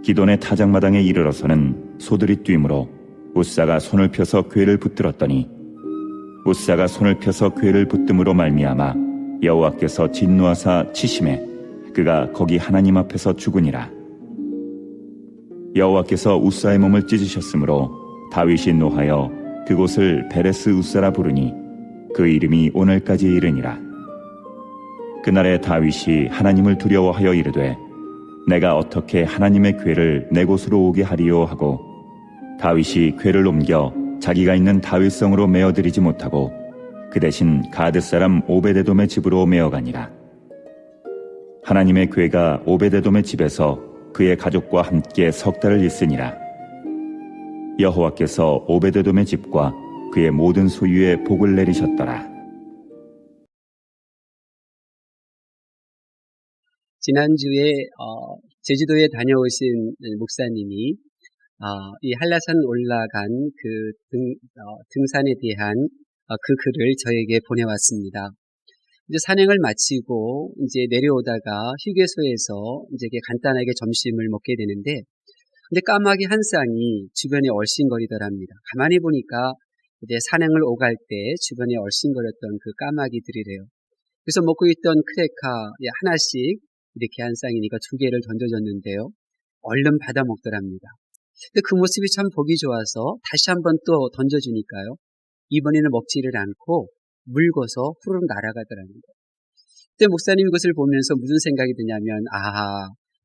기돈의 타작마당에 이르러서는 소들이 뛰므로 웃사가 손을 펴서 궤를 붙들었더니 웃사가 손을 펴서 궤를 붙듦으로 말미암아 여호와께서 진노하사 치심에 그가 거기 하나님 앞에서 죽으니라. 여호와께서 웃사의 몸을 찢으셨으므로 다윗이 노하여 그곳을 베레스 웃사라 부르니 그 이름이 오늘까지 이르니라. 그날에 다윗이 하나님을 두려워하여 이르되 내가 어떻게 하나님의 궤를 내 곳으로 오게 하리요 하고 다윗이 궤를 옮겨 자기가 있는 다윗성으로 메어들이지 못하고 그 대신 가드 사람 오베데돔의 집으로 메어가니라. 하나님의 궤가 오베데돔의 집에서 그의 가족과 함께 석 달을 있으니라. 여호와께서 오베데돔의 집과 그의 모든 소유에 복을 내리셨더라. 지난주에 제주도에 다녀오신 목사님이 이 한라산 올라간 그 등산에 대한 그 글을 저에게 보내왔습니다. 이제 산행을 마치고 이제 내려오다가 휴게소에서 이제 간단하게 점심을 먹게 되는데, 근데 까마귀 한 쌍이 주변에 얼씬거리더랍니다. 가만히 보니까 이제 산행을 오갈 때 주변에 얼씬거렸던 그 까마귀들이래요. 그래서 먹고 있던 크레카 하나씩 이렇게 한 쌍이니까 2개를 던져줬는데요. 얼른 받아 먹더랍니다. 근데 그 모습이 참 보기 좋아서 다시 한번 또 던져주니까요. 이번에는 먹지를 않고 물고서 후루룩 날아가더랍니다. 그때 목사님이 그것을 보면서 무슨 생각이 드냐면,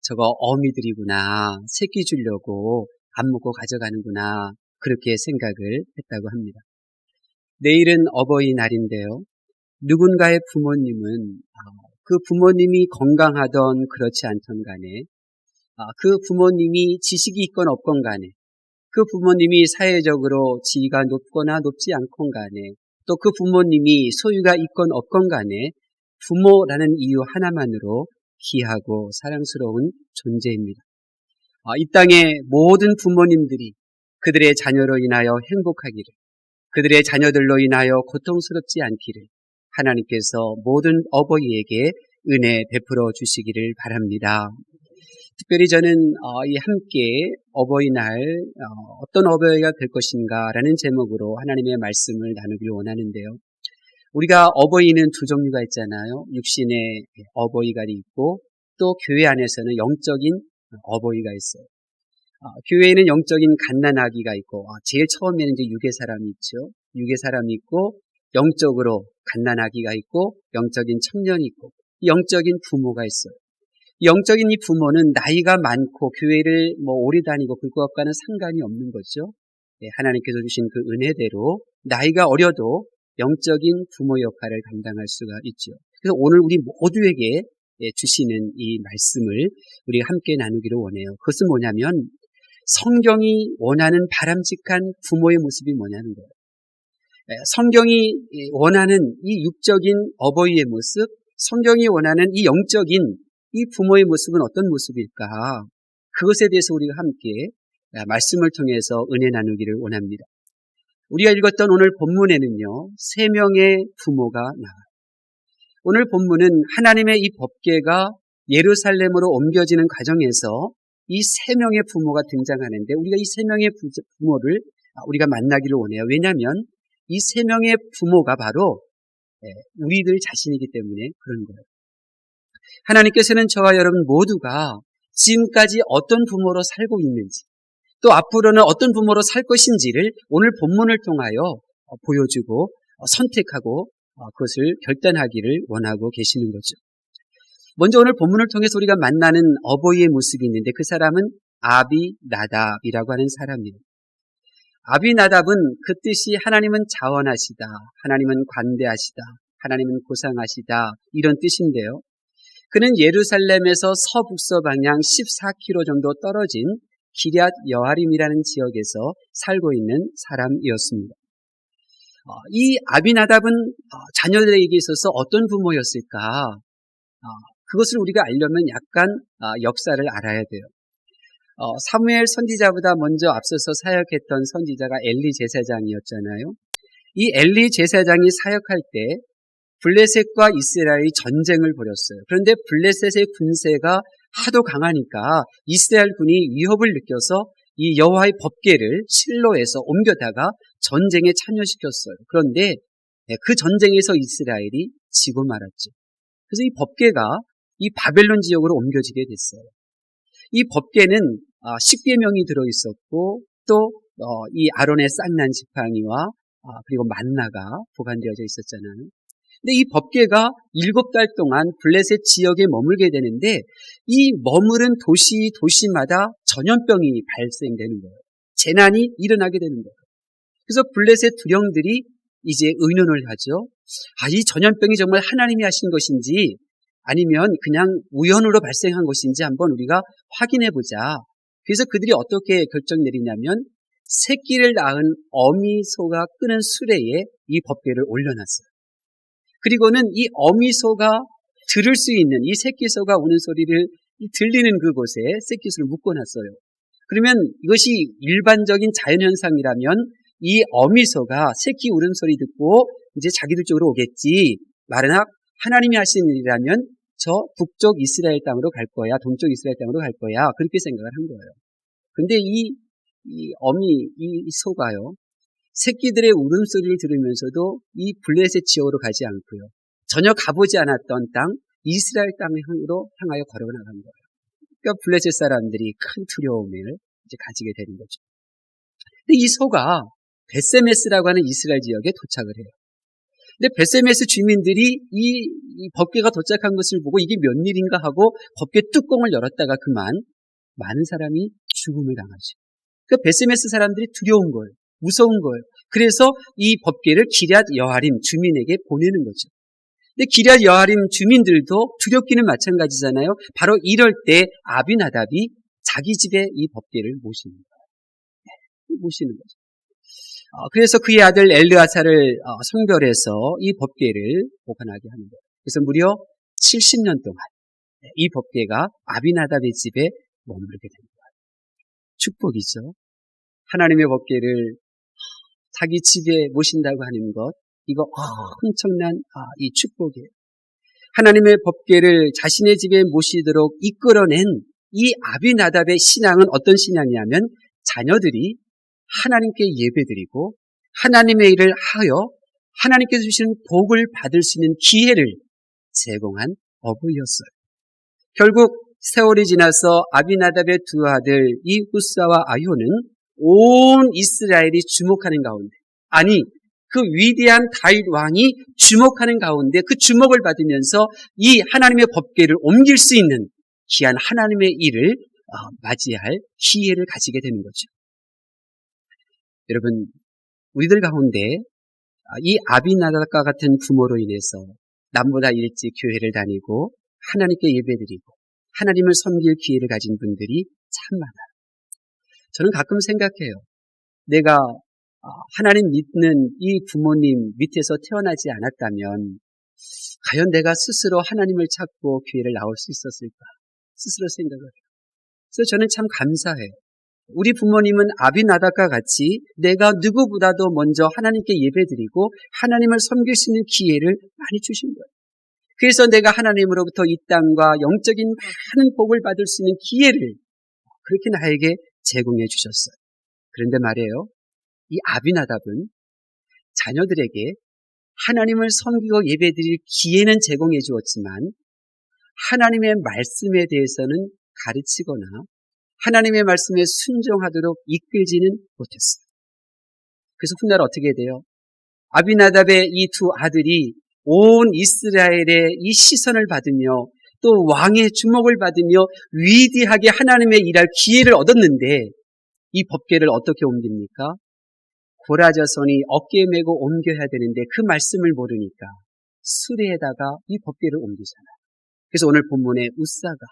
저거 어미들이구나. 새끼 주려고 안 먹고 가져가는구나. 그렇게 생각을 했다고 합니다. 내일은 어버이날인데요. 누군가의 부모님은 그 부모님이 건강하던 그렇지 않던 간에, 그 부모님이 지식이 있건 없건 간에, 그 부모님이 사회적으로 지위가 높거나 높지 않건 간에, 또 그 부모님이 소유가 있건 없건 간에 부모라는 이유 하나만으로 귀하고 사랑스러운 존재입니다. 이 땅의 모든 부모님들이 그들의 자녀로 인하여 행복하기를, 그들의 자녀들로 인하여 고통스럽지 않기를 하나님께서 모든 어버이에게 은혜 베풀어 주시기를 바랍니다. 특별히 저는 이 함께 어버이날 어떤 어버이가 될 것인가라는 제목으로 하나님의 말씀을 나누길 원하는데요. 우리가 어버이는 2종류가 있잖아요. 육신의 어버이가 있고 또 교회 안에서는 영적인 어버이가 있어요. 교회에는 영적인 갓난아기가 있고, 제일 처음에는 이제 육의 사람이 있죠. 육의 사람이 있고 영적으로 갓난아기가 있고 영적인 청년이 있고 영적인 부모가 있어요. 영적인 이 부모는 나이가 많고 교회를 오래 다니고 그것과는 상관이 없는 거죠. 하나님께서 주신 그 은혜대로 나이가 어려도 영적인 부모 역할을 감당할 수가 있죠. 그래서 오늘 우리 모두에게 주시는 이 말씀을 우리가 함께 나누기를 원해요. 그것은 뭐냐면 성경이 원하는 바람직한 부모의 모습이 뭐냐는 거예요. 성경이 원하는 이 육적인 어버이의 모습, 성경이 원하는 이 영적인 이 부모의 모습은 어떤 모습일까? 그것에 대해서 우리가 함께 말씀을 통해서 은혜 나누기를 원합니다. 우리가 읽었던 오늘 본문에는요, 3명의 부모가 나와요. 오늘 본문은 하나님의 이 법궤가 예루살렘으로 옮겨지는 과정에서 이 3명의 부모가 등장하는데, 우리가 이 3명의 부모를 우리가 만나기를 원해요. 왜냐하면 이 3명의 부모가 바로 우리들 자신이기 때문에 그런 거예요. 하나님께서는 저와 여러분 모두가 지금까지 어떤 부모로 살고 있는지, 또 앞으로는 어떤 부모로 살 것인지를 오늘 본문을 통하여 보여주고 선택하고 그것을 결단하기를 원하고 계시는 거죠. 먼저 오늘 본문을 통해서 우리가 만나는 어버이의 모습이 있는데, 그 사람은 아비나답이라고 하는 사람이에요. 아비나답은 그 뜻이 하나님은 자원하시다, 하나님은 관대하시다, 하나님은 고상하시다, 이런 뜻인데요. 그는 예루살렘에서 서북서 방향 14km 정도 떨어진 기럇 여아림이라는 지역에서 살고 있는 사람이었습니다. 이 아비나답은 자녀들에게 있어서 어떤 부모였을까? 그것을 우리가 알려면 약간 역사를 알아야 돼요. 사무엘 선지자보다 먼저 앞서서 사역했던 선지자가 엘리 제사장이었잖아요. 이 엘리 제사장이 사역할 때 블레셋과 이스라엘이 전쟁을 벌였어요. 그런데 블레셋의 군세가 하도 강하니까 이스라엘 군이 위협을 느껴서 이 여호와의 법궤를 실로에서 옮겨다가 전쟁에 참여시켰어요. 그런데 그 전쟁에서 이스라엘이 지고 말았죠. 그래서 이 법궤가 이 바벨론 지역으로 옮겨지게 됐어요. 이 법궤는 10계명이 들어있었고 또 이 아론의 쌍난 지팡이와 그리고 만나가 보관되어져 있었잖아요. 근데 이 법궤가 7달 동안 블레셋 지역에 머물게 되는데 이 머무른 도시마다 전염병이 발생되는 거예요. 재난이 일어나게 되는 거예요. 그래서 블레셋 두령들이 이제 의논을 하죠. 이 전염병이 정말 하나님이 하신 것인지 아니면 그냥 우연으로 발생한 것인지 한번 우리가 확인해 보자. 그래서 그들이 어떻게 결정 내리냐면 새끼를 낳은 어미소가 끄는 수레에 이 법궤를 올려놨어요. 그리고는 이 어미소가 들을 수 있는 이 새끼소가 우는 소리를 들리는 그곳에 새끼소를 묶어놨어요. 그러면 이것이 일반적인 자연현상이라면 이 어미소가 새끼 울음소리 듣고 이제 자기들 쪽으로 오겠지. 마르나 하나님이 하신 일이라면 저 북쪽 이스라엘 땅으로 갈 거야. 동쪽 이스라엘 땅으로 갈 거야. 그렇게 생각을 한 거예요. 근데 이 소가요. 새끼들의 울음소리를 들으면서도 이 블레셋 지역으로 가지 않고요. 전혀 가보지 않았던 땅, 이스라엘 땅으로 향하여 걸어나간 거예요. 그러니까 블레셋 사람들이 큰 두려움을 이제 가지게 되는 거죠. 근데 이 소가 베세메스라고 하는 이스라엘 지역에 도착을 해요. 근데 베세메스 주민들이 이 법궤가 도착한 것을 보고 이게 몇 일인가 하고 법궤 뚜껑을 열었다가 그만 많은 사람이 죽음을 당하죠. 그러니까 베세메스 사람들이 두려운 거예요. 무서운 거예요. 그래서 이 법궤를 기럇 여아림 주민에게 보내는 거죠. 근데 기럇 여아림 주민들도 두렵기는 마찬가지잖아요. 바로 이럴 때 아비나답이 자기 집에 이 법궤를 모시는 거예요. 모시는 거죠. 그래서 그의 아들 엘르아사를 성별해서 이 법궤를 보관하게 하는 거예요. 그래서 무려 70년 동안 이 법궤가 아비나답의 집에 머무르게 됩니다. 축복이죠. 하나님의 법궤를 자기 집에 모신다고 하는 것, 이거 엄청난 이 축복이에요. 하나님의 법궤를 자신의 집에 모시도록 이끌어낸 이 아비나답의 신앙은 어떤 신앙이냐면 자녀들이 하나님께 예배드리고 하나님의 일을 하여 하나님께서 주시는 복을 받을 수 있는 기회를 제공한 어부였어요. 결국 세월이 지나서 아비나답의 두 아들 이 후사와 아효는 온 이스라엘이 주목하는 가운데, 아니 그 위대한 다윗 왕이 주목하는 가운데 그 주목을 받으면서 이 하나님의 법궤를 옮길 수 있는 귀한 하나님의 일을 맞이할 기회를 가지게 되는 거죠. 여러분, 우리들 가운데 이 아비나답과 같은 부모로 인해서 남보다 일찍 교회를 다니고 하나님께 예배드리고 하나님을 섬길 기회를 가진 분들이 참 많아요. 저는 가끔 생각해요. 내가 하나님 믿는 이 부모님 밑에서 태어나지 않았다면 과연 내가 스스로 하나님을 찾고 교회를 나올 수 있었을까? 스스로 생각을 해요. 그래서 저는 참 감사해요. 우리 부모님은 아비나답과 같이 내가 누구보다도 먼저 하나님께 예배드리고 하나님을 섬길 수 있는 기회를 많이 주신 거예요. 그래서 내가 하나님으로부터 이 땅과 영적인 많은 복을 받을 수 있는 기회를 그렇게 나에게 제공해 주셨어요. 그런데 말이에요. 이 아비나답은 자녀들에게 하나님을 섬기고 예배드릴 기회는 제공해 주었지만 하나님의 말씀에 대해서는 가르치거나 하나님의 말씀에 순종하도록 이끌지는 못했어요. 그래서 훗날 어떻게 돼요? 아비나답의 이 두 아들이 온 이스라엘의 이 시선을 받으며 또 왕의 주목을 받으며 위대하게 하나님의 일할 기회를 얻었는데 이 법궤를 어떻게 옮깁니까? 고라자손이 어깨에 메고 옮겨야 되는데 그 말씀을 모르니까 수레에다가 이 법궤를 옮기잖아요. 그래서 오늘 본문에 우사가,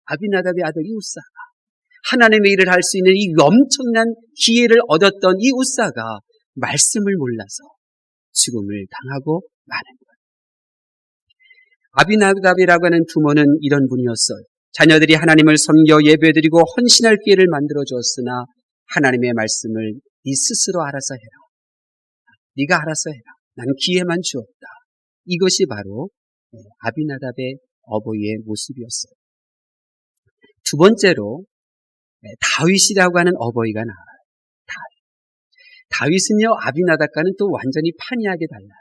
아비나답의 아들 이 우사가 하나님의 일을 할 수 있는 이 엄청난 기회를 얻었던 이 우사가 말씀을 몰라서 죽음을 당하고 마는 거예요. 아비나답이라고 하는 부모는 이런 분이었어요. 자녀들이 하나님을 섬겨 예배드리고 헌신할 기회를 만들어 주었으나 하나님의 말씀을 네 스스로 알아서 해라. 네가 알아서 해라. 나는 기회만 주었다. 이것이 바로 아비나답의 어버이의 모습이었어요. 두 번째로 다윗이라고 하는 어버이가 나와요. 다윗은요, 아비나답과는 또 완전히 판이하게 달라요.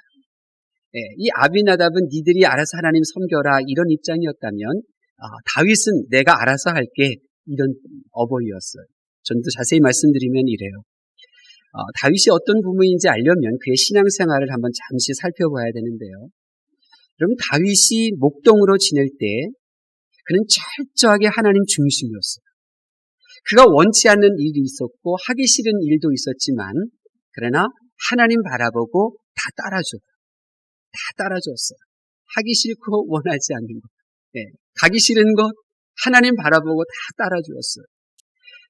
이 아비나답은 니들이 알아서 하나님 섬겨라 이런 입장이었다면 다윗은 내가 알아서 할게 이런 어버이였어요. 좀 더 자세히 말씀드리면 이래요. 다윗이 어떤 부모인지 알려면 그의 신앙생활을 한번 잠시 살펴봐야 되는데요. 여러분, 다윗이 목동으로 지낼 때 그는 철저하게 하나님 중심이었어요. 그가 원치 않는 일이 있었고 하기 싫은 일도 있었지만 그러나 하나님 바라보고 다 따라줬어요. 하기 싫고 원하지 않는 것, 가기 싫은 것 하나님 바라보고 다 따라주었어요.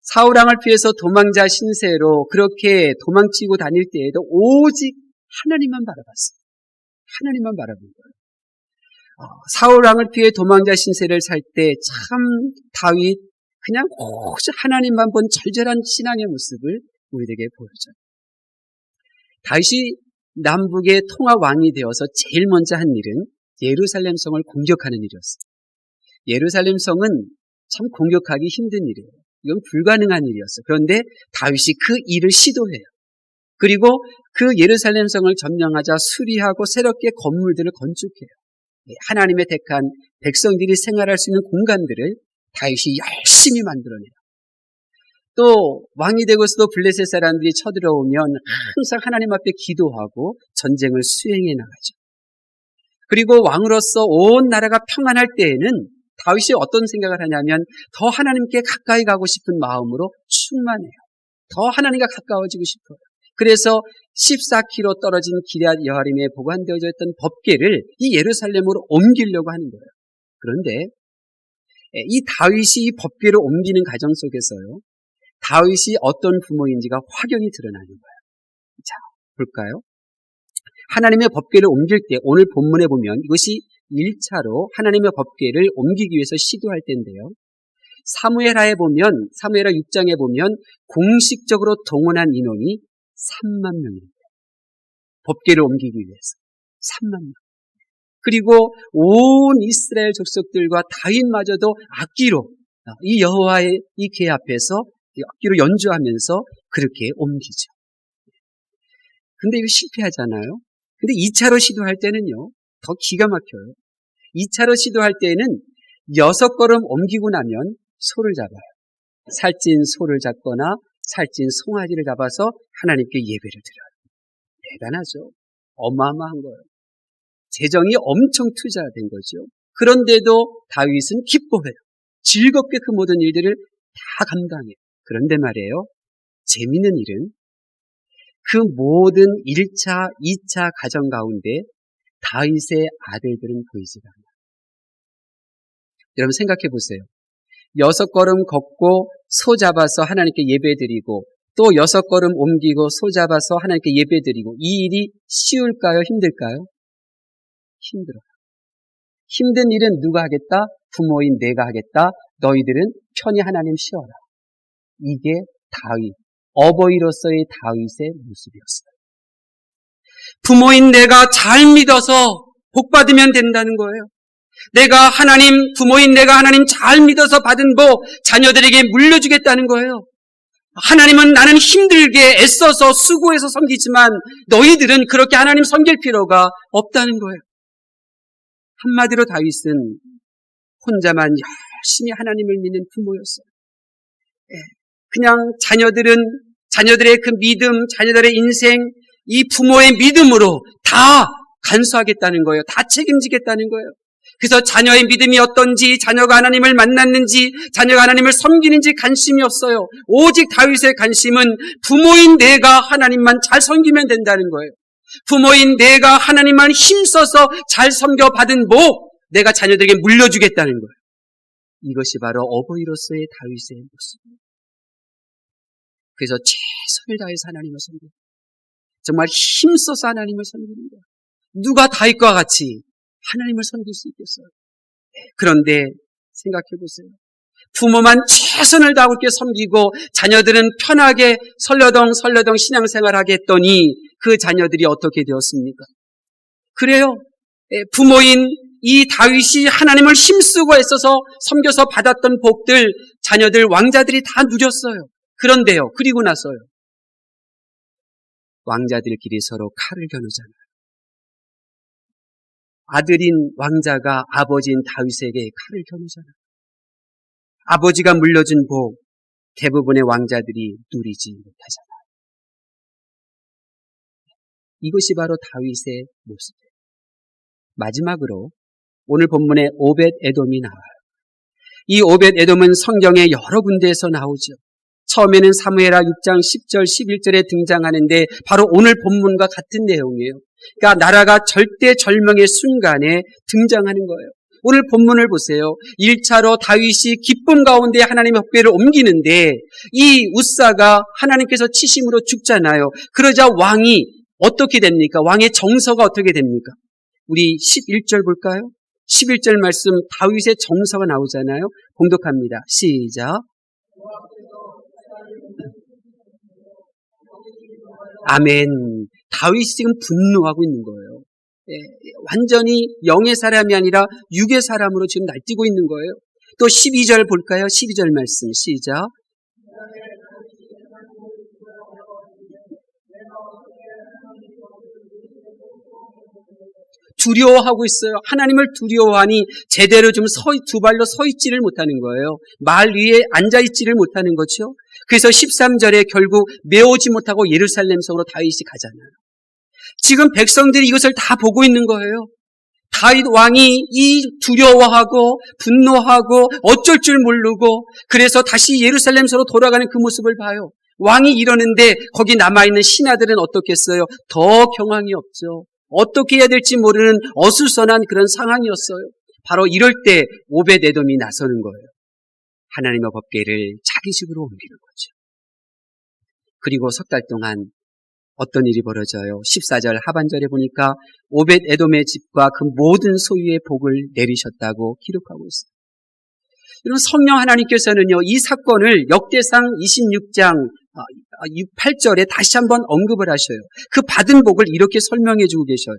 사울왕을 피해서 도망자 신세로 그렇게 도망치고 다닐 때에도 오직 하나님만 바라봤어요. 하나님만 바라본 거예요. 사울왕을 피해 도망자 신세를 살 때 참 다윗 그냥 오직 하나님만 본 절절한 신앙의 모습을 우리에게 보여줘요. 다윗이 남북의 통합 왕이 되어서 제일 먼저 한 일은 예루살렘 성을 공격하는 일이었어요. 예루살렘 성은 참 공격하기 힘든 일이에요. 이건 불가능한 일이었어요. 그런데 다윗이 그 일을 시도해요. 그리고 그 예루살렘 성을 점령하자 수리하고 새롭게 건물들을 건축해요. 하나님의 택한 백성들이 생활할 수 있는 공간들을 다윗이 열심히 만들어내요. 또 왕이 되고서도 블레셋 사람들이 쳐들어오면 항상 하나님 앞에 기도하고 전쟁을 수행해 나가죠. 그리고 왕으로서 온 나라가 평안할 때에는 다윗이 어떤 생각을 하냐면 더 하나님께 가까이 가고 싶은 마음으로 충만해요. 더 하나님과 가까워지고 싶어요. 그래서 14km 떨어진 기럇 여아림에 보관되어져 있던 법궤를 이 예루살렘으로 옮기려고 하는 거예요. 그런데 이 다윗이 이 법궤를 옮기는 과정 속에서요, 다윗이 어떤 부모인지가 확연히 드러나는 거예요. 자, 볼까요? 하나님의 법궤를 옮길 때 오늘 본문에 보면 이것이 1차로 하나님의 법궤를 옮기기 위해서 시도할 때인데요. 사무엘하에 보면, 사무엘하 6장에 보면 공식적으로 동원한 인원이 3만 명입니다. 법궤를 옮기기 위해서 3만 명. 그리고 온 이스라엘 족속들과 다윗마저도 악기로 이 여호와의 이 궤 앞에서 악기로 연주하면서 그렇게 옮기죠. 근데 이거 실패하잖아요. 근데 2차로 시도할 때는요, 더 기가 막혀요. 2차로 시도할 때는 6걸음 옮기고 나면 소를 잡아요. 살찐 소를 잡거나 살찐 송아지를 잡아서 하나님께 예배를 드려요. 대단하죠. 어마어마한 거예요. 재정이 엄청 투자된 거죠. 그런데도 다윗은 기뻐해요. 즐겁게 그 모든 일들을 다 감당해요. 그런데 말이에요, 재미있는 일은 그 모든 1차, 2차 과정 가운데 다윗의 아들들은 보이지가 않아요. 여러분 생각해 보세요. 6걸음 걷고 소 잡아서 하나님께 예배드리고 또 6걸음 옮기고 소 잡아서 하나님께 예배드리고 이 일이 쉬울까요? 힘들까요? 힘들어요. 힘든 일은 누가 하겠다? 부모인 내가 하겠다. 너희들은 편히 하나님 쉬어라. 이게 다윗, 어버이로서의 다윗의 모습이었어요. 부모인 내가 잘 믿어서 복 받으면 된다는 거예요. 내가 하나님, 부모인 내가 하나님 잘 믿어서 받은 복 자녀들에게 물려주겠다는 거예요. 하나님은 나는 힘들게 애써서 수고해서 섬기지만 너희들은 그렇게 하나님 섬길 필요가 없다는 거예요. 한마디로 다윗은 혼자만 열심히 하나님을 믿는 부모였어요. 그냥 자녀들의 그 믿음, 자녀들의 인생, 이 부모의 믿음으로 다 간수하겠다는 거예요. 다 책임지겠다는 거예요. 그래서 자녀의 믿음이 어떤지, 자녀가 하나님을 만났는지, 자녀가 하나님을 섬기는지 관심이 없어요. 오직 다윗의 관심은 부모인 내가 하나님만 잘 섬기면 된다는 거예요. 부모인 내가 하나님만 힘써서 잘 섬겨받은 복, 내가 자녀들에게 물려주겠다는 거예요. 이것이 바로 어버이로서의 다윗의 모습입니다. 그래서 최선을 다해서 하나님을 섬깁니다. 정말 힘써서 하나님을 섬깁니다. 누가 다윗과 같이 하나님을 섬길 수 있겠어요? 그런데 생각해 보세요. 부모만 최선을 다하고 이렇게 섬기고 자녀들은 편하게 설레덩 신앙생활하게 했더니 그 자녀들이 어떻게 되었습니까? 그래요. 부모인 이 다윗이 하나님을 힘쓰고 애써서 섬겨서 받았던 복들, 자녀들, 왕자들이 다 누렸어요. 그런데요, 그리고 나서요, 왕자들끼리 서로 칼을 겨누잖아요. 아들인 왕자가 아버지인 다윗에게 칼을 겨누잖아요. 아버지가 물려준 복, 대부분의 왕자들이 누리지 못하잖아요. 이것이 바로 다윗의 모습이에요. 마지막으로 오늘 본문에 오벳 에돔이 나와요. 이 오벳 에돔은 성경에 여러 군데에서 나오죠. 처음에는 사무엘하 6장 10절 11절에 등장하는데 바로 오늘 본문과 같은 내용이에요. 그러니까 나라가 절대 절명의 순간에 등장하는 거예요. 오늘 본문을 보세요. 1차로 다윗이 기쁨 가운데 하나님의 법궤를 옮기는데 이 우사가 하나님께서 치심으로 죽잖아요. 그러자 왕이 어떻게 됩니까? 왕의 정서가 어떻게 됩니까? 우리 11절 볼까요? 11절 말씀 다윗의 정서가 나오잖아요. 봉독합니다. 시작. 아멘. 다윗이 지금 분노하고 있는 거예요. 완전히 영의 사람이 아니라 육의 사람으로 지금 날뛰고 있는 거예요. 또 12절 볼까요? 12절 말씀 시작. 두려워하고 있어요. 하나님을 두려워하니 제대로 좀 두 발로 서 있지를 못하는 거예요. 말 위에 앉아 있지를 못하는 거죠. 그래서 13절에 결국 메오지 못하고 예루살렘 성으로 다윗이 가잖아요. 지금 백성들이 이것을 다 보고 있는 거예요. 다윗 왕이 이 두려워하고 분노하고 어쩔 줄 모르고 그래서 다시 예루살렘 성으로 돌아가는 그 모습을 봐요. 왕이 이러는데 거기 남아있는 신하들은 어떻겠어요? 더 경황이 없죠. 어떻게 해야 될지 모르는 어수선한 그런 상황이었어요. 바로 이럴 때 오벳 에돔이 나서는 거예요. 하나님의 법궤를 자기 집으로 옮기는 거죠. 그리고 석 달 동안 어떤 일이 벌어져요? 14절 하반절에 보니까 오벳 에돔의 집과 그 모든 소유의 복을 내리셨다고 기록하고 있어요. 여러분, 성령 하나님께서는요, 이 사건을 역대상 26장 8절에 다시 한번 언급을 하셔요. 그 받은 복을 이렇게 설명해 주고 계셔요.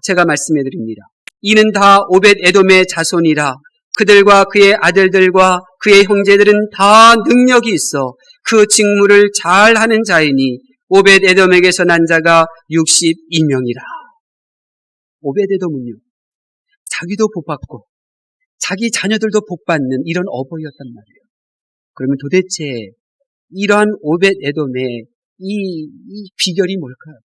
제가 말씀해 드립니다. 이는 다 오벳 에돔의 자손이라. 그들과 그의 아들들과 그의 형제들은 다 능력이 있어 그 직무를 잘 하는 자이니 오벳 에돔에게서 난 자가 62명이라. 오벳 에돔은요, 자기도 복받고 자기 자녀들도 복받는 이런 어버이였단 말이에요. 그러면 도대체 이러한 오벳 에돔의 이 비결이 뭘까요?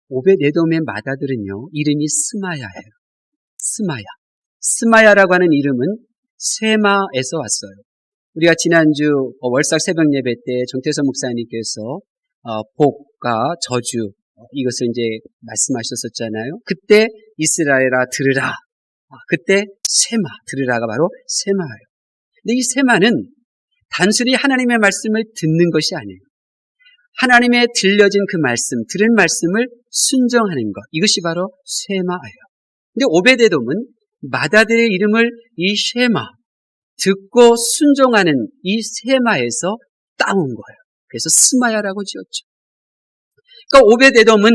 오벳 에돔의 맏아들은요, 이름이 스마야예요. 스마야라고 하는 이름은 세마에서 왔어요. 우리가 지난주 월삭 새벽 예배 때 정태선 목사님께서 복과 저주 이것을 이제 말씀하셨었잖아요. 그때 이스라엘아 들으라. 그때 세마 들으라가 바로 세마예요. 근데 이 세마는 단순히 하나님의 말씀을 듣는 것이 아니에요. 하나님의 들려진 그 말씀, 들은 말씀을 순종하는 것, 이것이 바로 세마예요. 근데 오벳 에돔은 맏아들의 이름을 이 쉐마, 듣고 순종하는 이 세마에서 따온 거예요. 그래서 스마야라고 지었죠. 그러니까 오벳 에돔은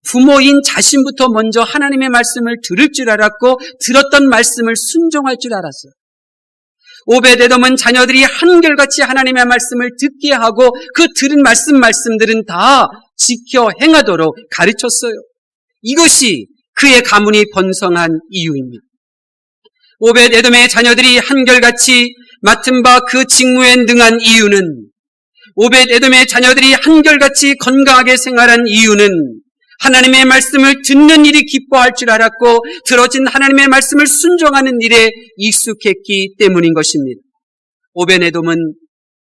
부모인 자신부터 먼저 하나님의 말씀을 들을 줄 알았고 들었던 말씀을 순종할 줄 알았어요. 오벳 에돔은 자녀들이 한결같이 하나님의 말씀을 듣게 하고 그 들은 말씀들은 다 지켜 행하도록 가르쳤어요. 이것이 그의 가문이 번성한 이유입니다. 오벳 에돔의 자녀들이 한결같이 맡은 바 그 직무에 능한 이유는, 오벳 에돔의 자녀들이 한결같이 건강하게 생활한 이유는 하나님의 말씀을 듣는 일이 기뻐할 줄 알았고 들어진 하나님의 말씀을 순종하는 일에 익숙했기 때문인 것입니다. 오벳 에돔은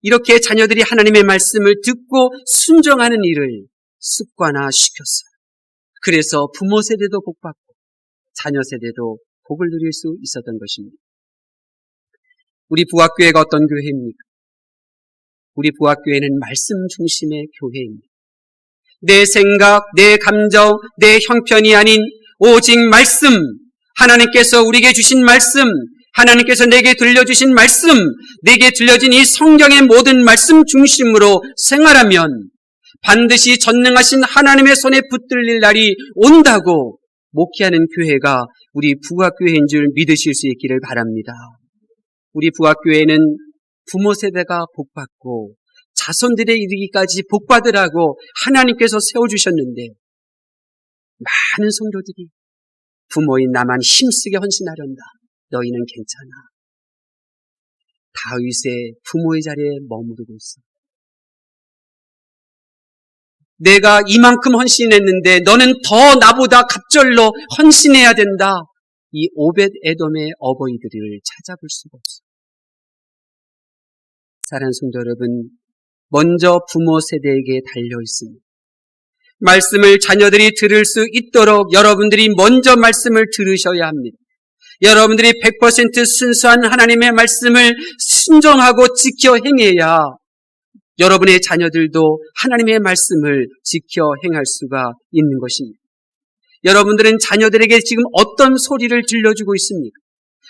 이렇게 자녀들이 하나님의 말씀을 듣고 순종하는 일을 습관화시켰어요. 그래서 부모 세대도 복받고 자녀 세대도 복을 누릴 수 있었던 것입니다. 우리 부학교회가 어떤 교회입니까? 우리 부학교회는 말씀 중심의 교회입니다. 내 생각, 내 감정, 내 형편이 아닌 오직 말씀, 하나님께서 우리에게 주신 말씀, 하나님께서 내게 들려주신 말씀, 내게 들려진 이 성경의 모든 말씀 중심으로 생활하면 반드시 전능하신 하나님의 손에 붙들릴 날이 온다고 목회하는 교회가 우리 북악교회인 줄 믿으실 수 있기를 바랍니다. 우리 북악교회는 부모 세대가 복받고 자손들에 이르기까지 복받으라고 하나님께서 세워주셨는데 많은 성도들이 부모인 나만 힘쓰게 헌신하련다. 너희는 괜찮아. 다윗의 부모의 자리에 머무르고 있어. 내가 이만큼 헌신했는데 너는 더 나보다 갑절로 헌신해야 된다. 이 오벳 에돔의 어버이들을 찾아볼 수가 없어. 사랑하는 성도 여러분, 먼저 부모 세대에게 달려 있습니다. 말씀을 자녀들이 들을 수 있도록 여러분들이 먼저 말씀을 들으셔야 합니다. 여러분들이 100% 순수한 하나님의 말씀을 순종하고 지켜 행해야 여러분의 자녀들도 하나님의 말씀을 지켜 행할 수가 있는 것입니다. 여러분들은 자녀들에게 지금 어떤 소리를 들려주고 있습니까?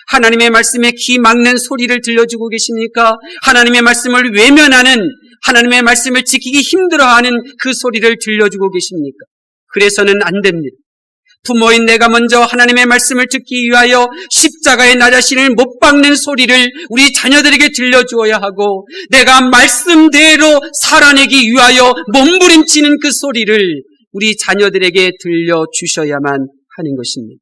하나님의 말씀에 귀 막는 소리를 들려주고 계십니까? 하나님의 말씀을 외면하는, 하나님의 말씀을 지키기 힘들어하는 그 소리를 들려주고 계십니까? 그래서는 안 됩니다. 부모인 내가 먼저 하나님의 말씀을 듣기 위하여 십자가에 나 자신을 못 박는 소리를 우리 자녀들에게 들려주어야 하고, 내가 말씀대로 살아내기 위하여 몸부림치는 그 소리를 우리 자녀들에게 들려주셔야만 하는 것입니다.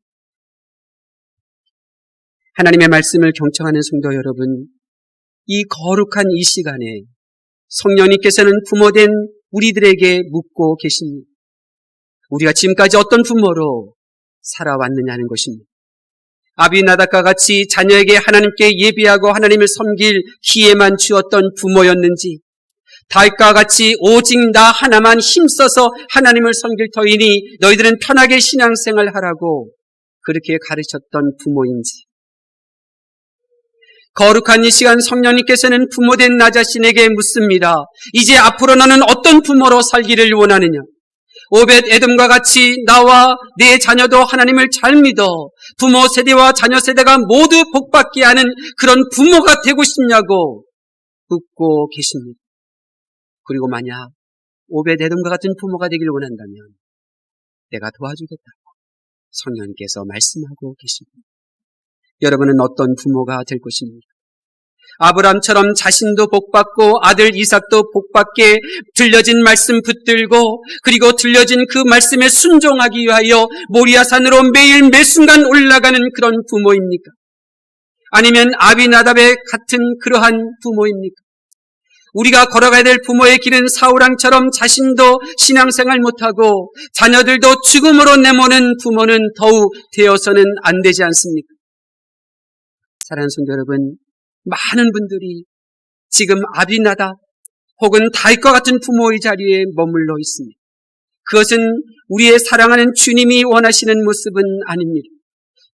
하나님의 말씀을 경청하는 성도 여러분, 이 거룩한 이 시간에 성령님께서는 부모된 우리들에게 묻고 계십니다. 우리가 지금까지 어떤 부모로 살아왔느냐는 것입니다. 아비나답과 같이 자녀에게 하나님께 예비하고 하나님을 섬길 기회만 주었던 부모였는지, 다윗과 같이 오직 나 하나만 힘써서 하나님을 섬길 터이니 너희들은 편하게 신앙생활 하라고 그렇게 가르쳤던 부모인지, 거룩한 이 시간 성령님께서는 부모된 나 자신에게 묻습니다. 이제 앞으로 너는 어떤 부모로 살기를 원하느냐? 오벳 에돔과 같이 나와 내 자녀도 하나님을 잘 믿어 부모 세대와 자녀 세대가 모두 복받게 하는 그런 부모가 되고 싶냐고 묻고 계십니다. 그리고 만약 오벳 에돔과 같은 부모가 되길 원한다면 내가 도와주겠다고 성령님께서 말씀하고 계십니다. 여러분은 어떤 부모가 될 것입니까? 아브람처럼 자신도 복받고 아들 이삭도 복받게 들려진 말씀 붙들고, 그리고 들려진 그 말씀에 순종하기 위하여 모리아산으로 매일 매순간 올라가는 그런 부모입니까? 아니면 아비나답의 같은 그러한 부모입니까? 우리가 걸어가야 될 부모의 길은 사울왕처럼 자신도 신앙생활 못하고 자녀들도 죽음으로 내모는 부모는 더욱 되어서는 안 되지 않습니까? 사랑하는 성도 여러분, 많은 분들이 지금 아비나답 혹은 다윗과 같은 부모의 자리에 머물러 있습니다. 그것은 우리의 사랑하는 주님이 원하시는 모습은 아닙니다.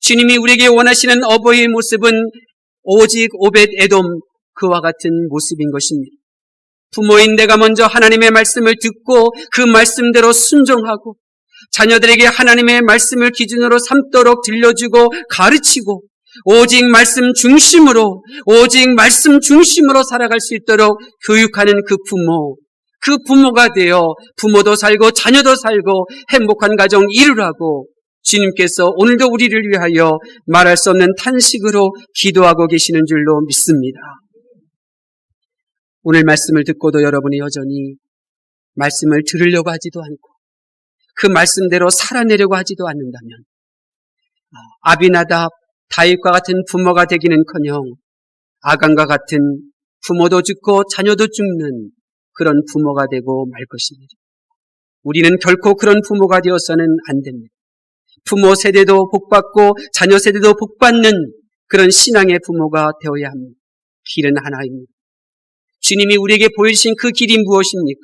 주님이 우리에게 원하시는 어버이의 모습은 오직 오벳 에돔 그와 같은 모습인 것입니다. 부모인 내가 먼저 하나님의 말씀을 듣고 그 말씀대로 순종하고 자녀들에게 하나님의 말씀을 기준으로 삼도록 들려주고 가르치고 오직 말씀 중심으로 살아갈 수 있도록 교육하는 그 부모가 되어 부모도 살고 자녀도 살고 행복한 가정 이루라고 주님께서 오늘도 우리를 위하여 말할 수 없는 탄식으로 기도하고 계시는 줄로 믿습니다. 오늘 말씀을 듣고도 여러분이 여전히 말씀을 들으려고 하지도 않고 그 말씀대로 살아내려고 하지도 않는다면 아비나답 다윗과 같은 부모가 되기는커녕 아간과 같은 부모도 죽고 자녀도 죽는 그런 부모가 되고 말 것입니다. 우리는 결코 그런 부모가 되어서는 안 됩니다. 부모 세대도 복받고 자녀 세대도 복받는 그런 신앙의 부모가 되어야 합니다. 길은 하나입니다. 주님이 우리에게 보여주신 그 길이 무엇입니까?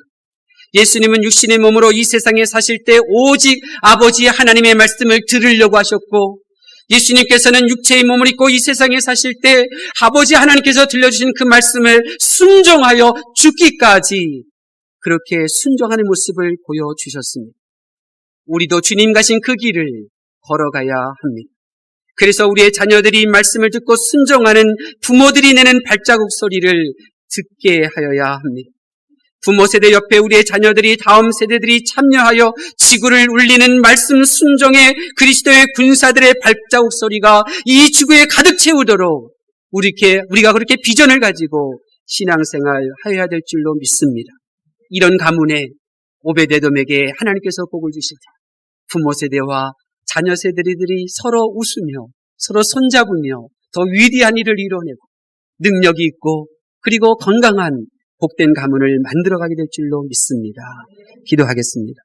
예수님은 육신의 몸으로 이 세상에 사실 때 오직 아버지 하나님의 말씀을 들으려고 하셨고, 예수님께서는 육체의 몸을 입고 이 세상에 사실 때 아버지 하나님께서 들려주신 그 말씀을 순종하여 죽기까지 그렇게 순종하는 모습을 보여주셨습니다. 우리도 주님 가신 그 길을 걸어가야 합니다. 그래서 우리의 자녀들이 말씀을 듣고 순종하는 부모들이 내는 발자국 소리를 듣게 하여야 합니다. 부모 세대 옆에 우리의 자녀들이 다음 세대들이 참여하여 지구를 울리는 말씀 순종의 그리스도의 군사들의 발자국 소리가 이 지구에 가득 채우도록 우리가 그렇게 비전을 가지고 신앙생활 해야 될 줄로 믿습니다. 이런 가문에 오베데돔에게 하나님께서 복을 주실 때 부모 세대와 자녀 세대들이 서로 웃으며 서로 손잡으며 더 위대한 일을 이뤄내고 능력이 있고 그리고 건강한 복된 가문을 만들어가게 될 줄로 믿습니다. 기도하겠습니다.